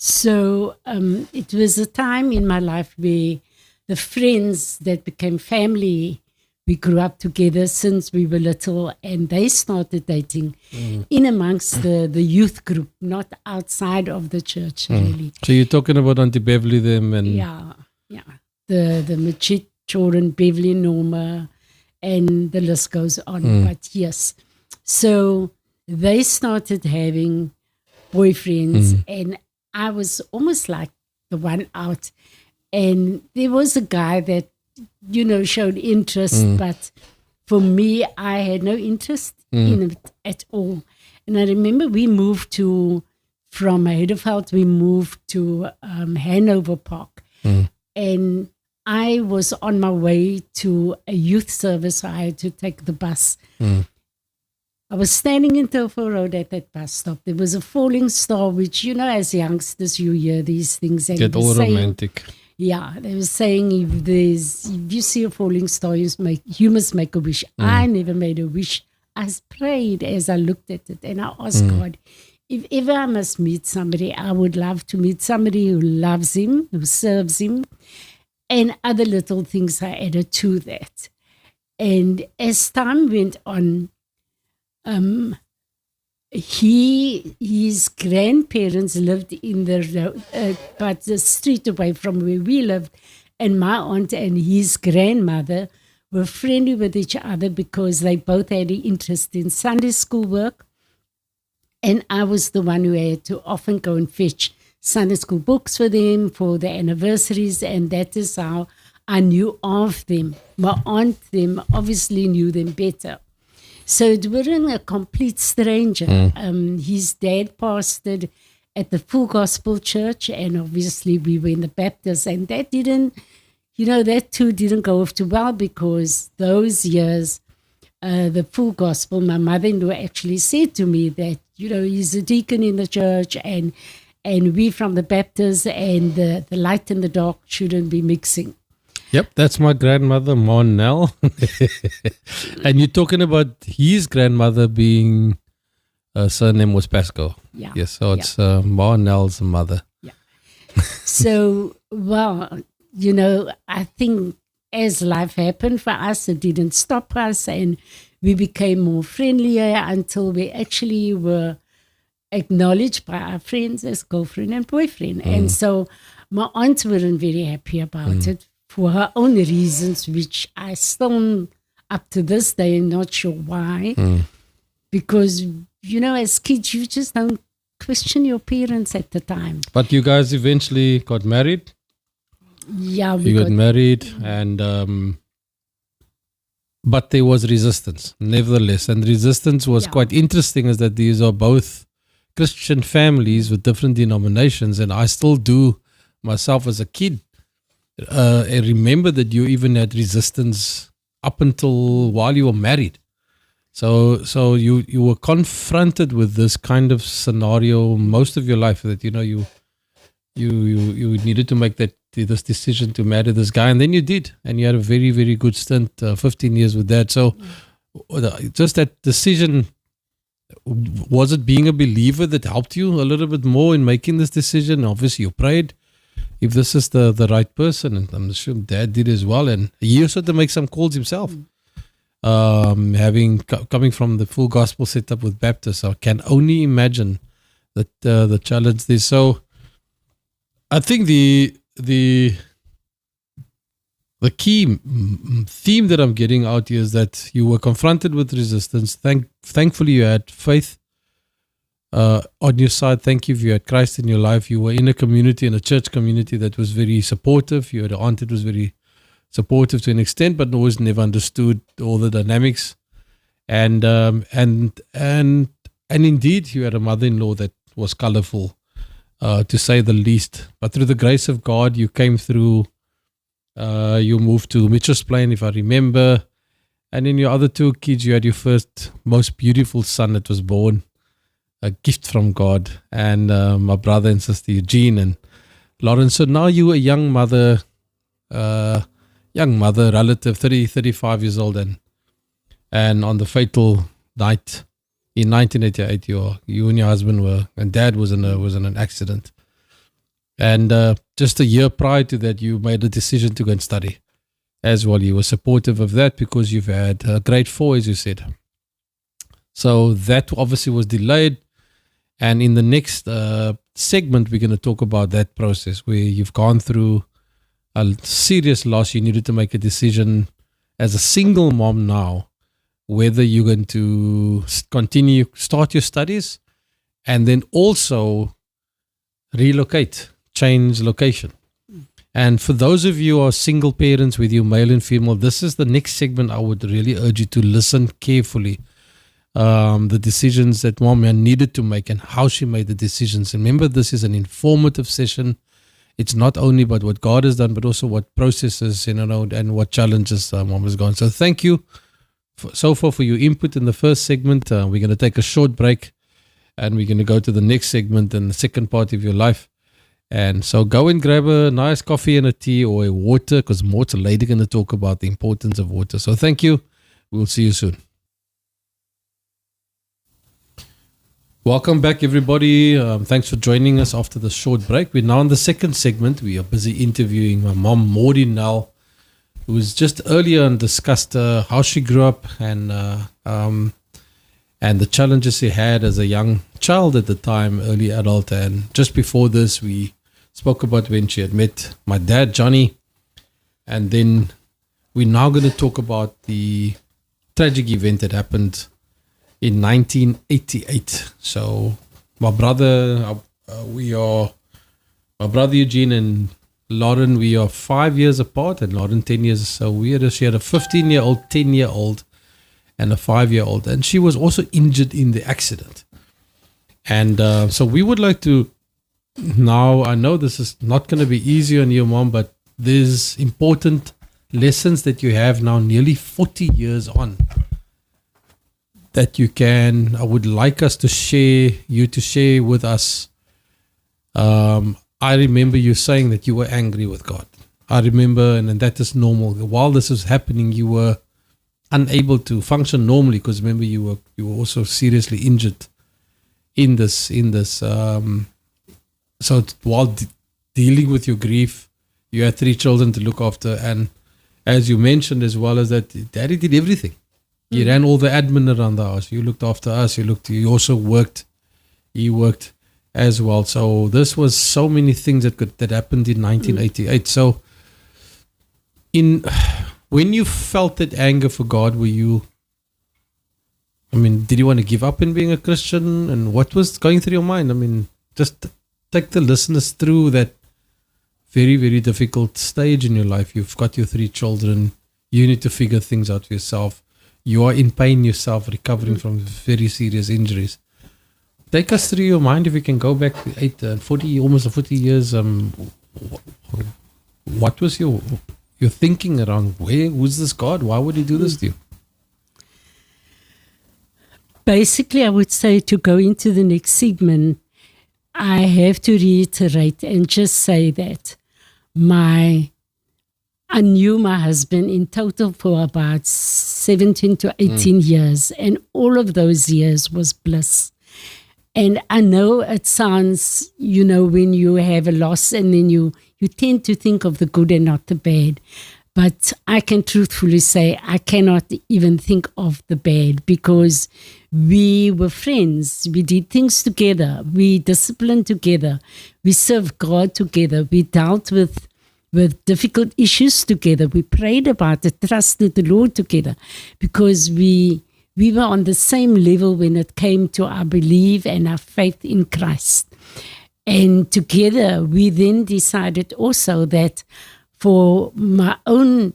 So it was a time in my life where the friends that became family, we grew up together since we were little, and they started dating in amongst the youth group, not outside of the church, really. So you're talking about Auntie Beverly them and... Yeah. The Machit children, Beverly, Norma, and the list goes on. But yes, so they started having boyfriends, and I was almost like the one out. And there was a guy that, showed interest, but for me, I had no interest in it at all. And I remember we moved from Heidelberg, we moved to Hanover Park. And I was on my way to a youth service, so I had to take the bus. I was standing in Telford Road at that bus stop. There was a falling star, which, as youngsters, you hear these things. And get all romantic. Yeah, they were saying if you see a falling star, you must make a wish. I never made a wish. I prayed as I looked at it, and I asked God, if ever I must meet somebody, I would love to meet somebody who loves him, who serves him, and other little things I added to that. And as time went on, his grandparents lived in but the street away from where we lived, and my aunt and his grandmother were friendly with each other because they both had an interest in Sunday school work, and I was the one who had to often go and fetch Sunday school books for them for the anniversaries, and that is how I knew of them. My aunt them obviously knew them better. So it wasn't a complete stranger. His dad pastored at the Full Gospel Church, and obviously we were in the Baptist, and that that too didn't go off too well, because those years, the Full Gospel, my mother-in-law actually said to me that, he's a deacon in the church, and we from the Baptist, and the light and the dark shouldn't be mixing. Yep, that's my grandmother, Maudie Nel. And you're talking about his grandmother being, surname was Pasco. Yeah. Yes, so it's Maudie Nel's mother. Yeah. So, well, I think as life happened for us, it didn't stop us, and we became more friendlier until we actually were acknowledged by our friends as girlfriend and boyfriend. And so my aunt weren't very happy about it, for her own reasons, which I still, up to this day, am not sure why. Because, as kids, you just don't question your parents at the time. But you guys eventually got married? Yeah, we got married, and but there was resistance, nevertheless. And resistance was quite interesting, is that these are both Christian families with different denominations, and I still do myself as a kid. I remember that you even had resistance up until while you were married. So you were confronted with this kind of scenario most of your life, that you needed to make this decision to marry this guy, and then you did, and you had a very, very good stint, 15 years with that. So just that decision, was it being a believer that helped you a little bit more in making this decision? Obviously you prayed, if this is the right person, and I'm sure Dad did as well, and he also had to make some calls himself. Coming from the Full Gospel setup with Baptist, I can only imagine that the challenge there. So I think the key theme that I'm getting out here is that you were confronted with resistance. Thankfully you had faith on your side. Thank you. You had Christ in your life. You were in a community, in a church community that was very supportive. You had an aunt that was very supportive to an extent, but always never understood all the dynamics. And indeed, you had a mother-in-law that was colorful, to say the least. But through the grace of God, you came through. You moved to Mitchell's Plain, if I remember. And in your other two kids, you had your first, most beautiful son that was born. A gift from God, and my brother and sister Eugene and Lawrence. So now you a young mother, relative, 35 years old, and on the fatal night in 1988, you and your husband and Dad was in an accident. And just a year prior to that, you made a decision to go and study as well. You were supportive of that because you've had grade 4, as you said. So that obviously was delayed. And in the next segment, we're going to talk about that process where you've gone through a serious loss. You needed to make a decision as a single mom now, whether you're going to start your studies and then also relocate, change location. And for those of you who are single parents with you, male and female, this is the next segment. I would really urge you to listen carefully. The decisions that mom needed to make and how she made the decisions. And remember, this is an informative session. It's not only about what God has done, but also what processes, and what challenges mom has gone. So thank you so far for your input in the first segment. We're going to take a short break and we're going to go to the next segment and the second part of your life. And so go and grab a nice coffee and a tea or a water, because Mort's later going to talk about the importance of water. So thank you. We'll see you soon. Welcome back, everybody. Thanks for joining us after the short break. We're now in the second segment. We are busy interviewing my mom, Maudie Nel, who was just earlier and discussed how she grew up and the challenges she had as a young child at the time, early adult. And just before this, we spoke about when she had met my dad, Johnny. And then we're now going to talk about the tragic event that happened in 1988. So my brother Eugene and Lauren, we are 5 years apart, and Lauren 10 years. So she had a 15-year-old, 10-year-old, and a 5-year-old, and she was also injured in the accident. And so we would like to now, I know this is not going to be easy on your mom, but there's important lessons that you have now nearly 40 years on that I would like us to share with us. I remember you saying that you were angry with God. I remember, and that is normal. While this was happening, you were unable to function normally because remember you were also seriously injured in this. So while dealing with your grief, you had 3 children to look after, and as you mentioned as well as that, Daddy did everything. He ran all the admin around the house. You looked after us. You also worked. He worked as well. So this was so many things that happened in 1988. So when you felt that anger for God, did you want to give up in being a Christian? And what was going through your mind? Just take the listeners through that very, very difficult stage in your life. You've got your 3 children. You need to figure things out for yourself. You are in pain yourself, recovering from very serious injuries. Take us through your mind, if you can go back almost 40 years. What was your thinking around who's this God? Why would he do this to you? Basically, I would say, to go into the next segment, I have to reiterate and just say that I knew my husband in total for about 17 to 18 years, and all of those years was bliss. And I know it sounds, when you have a loss and then you tend to think of the good and not the bad. But I can truthfully say I cannot even think of the bad, because we were friends. We did things together. We disciplined together. We served God together. We dealt with difficult issues together. We prayed about it, trusted the Lord together, because we were on the same level when it came to our belief and our faith in Christ. And together we then decided also that for my own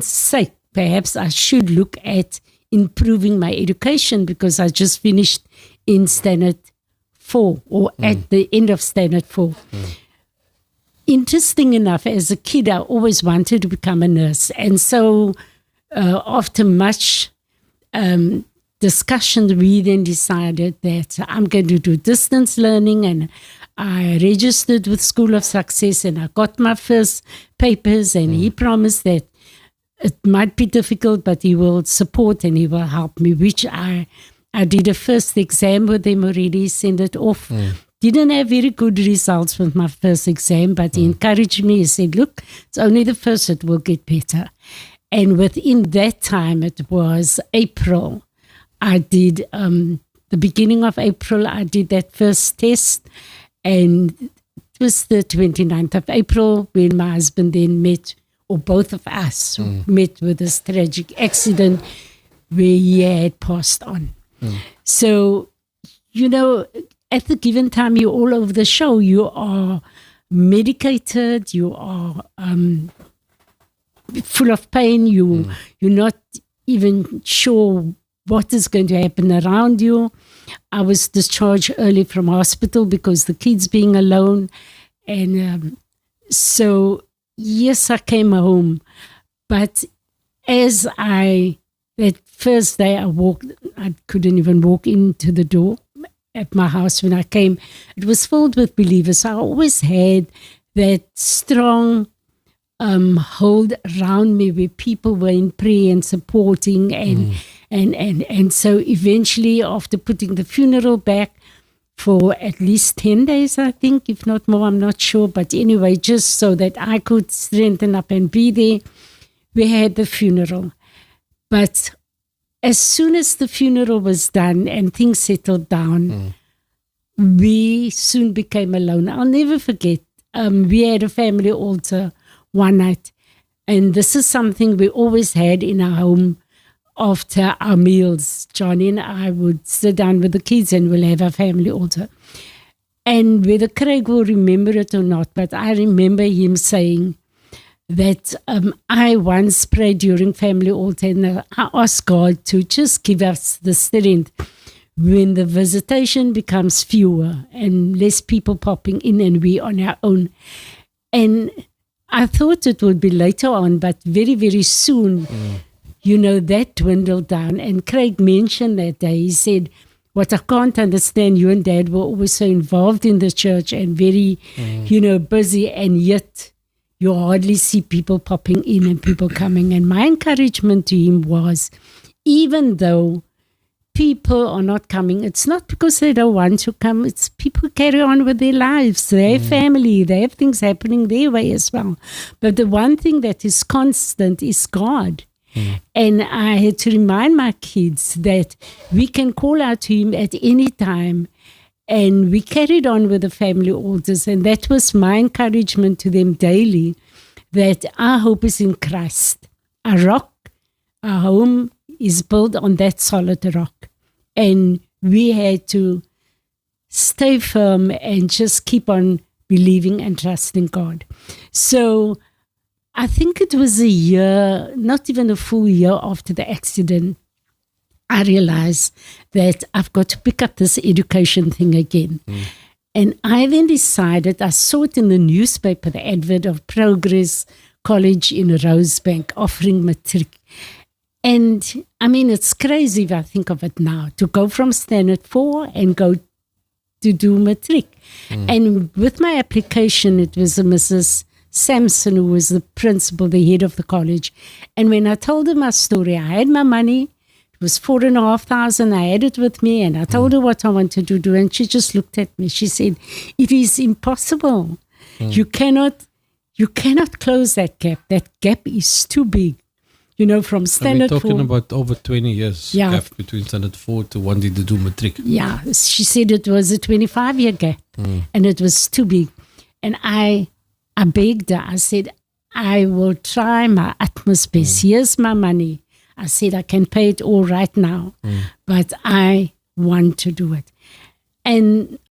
sake, perhaps I should look at improving my education, because I just finished in Standard 4 or at the end of Standard 4. Interesting enough, as a kid, I always wanted to become a nurse. And so after much discussion, we then decided that I'm going to do distance learning, and I registered with School of Success, and I got my first papers, and he promised that it might be difficult, but he will support and he will help me, which I did a first exam with them already, sent it off didn't have very good results with my first exam, but he encouraged me. He said, look, it's only the first, it will get better. And within that time, it was April. I did, the beginning of April, I did that first test. And it was the 29th of April when my husband then met, or both of us met with this tragic accident where he had passed on. So, you know, at the given time, you're all over the show. You are medicated. You are full of pain. You're not even sure what is going to happen around you. I was discharged early from hospital because the kids being alone. And so, yes, I came home. But as that first day I couldn't even walk into the door at my house when I came. It was filled with believers. I always had that strong hold around me where people were in prayer and supporting and so eventually after putting the funeral back for at least 10 days, I think, if not more, I'm not sure. But anyway, just so that I could strengthen up and be there, we had the funeral. But as soon as the funeral was done and things settled down, we soon became alone. I'll never forget, we had a family altar one night, and this is something we always had in our home after our meals. Johnny and I would sit down with the kids and we'll have a family altar. And whether Craig will remember it or not, but I remember him saying that I once prayed during family altar and I asked God to just give us the strength when the visitation becomes fewer and less people popping in and we on our own. And I thought it would be later on, but very, very soon, you know, that dwindled down. And Craig mentioned that day, he said, what I can't understand, you and Dad were always so involved in the church and very, you know, busy, and yet you hardly see people popping in and people coming. And my encouragement to him was, even though people are not coming, it's not because they don't want to come, it's people carry on with their lives, they have family, they have things happening their way as well. But the one thing that is constant is God. And I had to remind my kids that we can call out to him at any time. And we carried on with the family altars, and that was my encouragement to them daily, that our hope is in Christ. Our rock, our home is built on that solid rock. And we had to stay firm and just keep on believing and trusting God. So I think it was a year, not even a full year after the accident, I realized that I've got to pick up this education thing again. And I then decided, I saw it in the newspaper, the advert of Progress College in Rosebank offering matric. And I mean, it's crazy if I think of it now, to go from standard 4 and go to do matric. And with my application, it was a Mrs. Sampson, who was the principal, the head of the college. And when I told her my story, I had my money. It was 4,500. I had it with me, and I told her what I wanted to do, and she just looked at me. She said, "It is impossible. You cannot close that gap. That gap is too big." You know, from standard 4. We're talking about over 20 years gap between standard 4 to wanting to do matric. Yeah, she said it was a 25-year gap, and it was too big. And I begged her. I said, I will try my utmost best. Here's my money. I said, I can pay it all right now, but I want to do it. And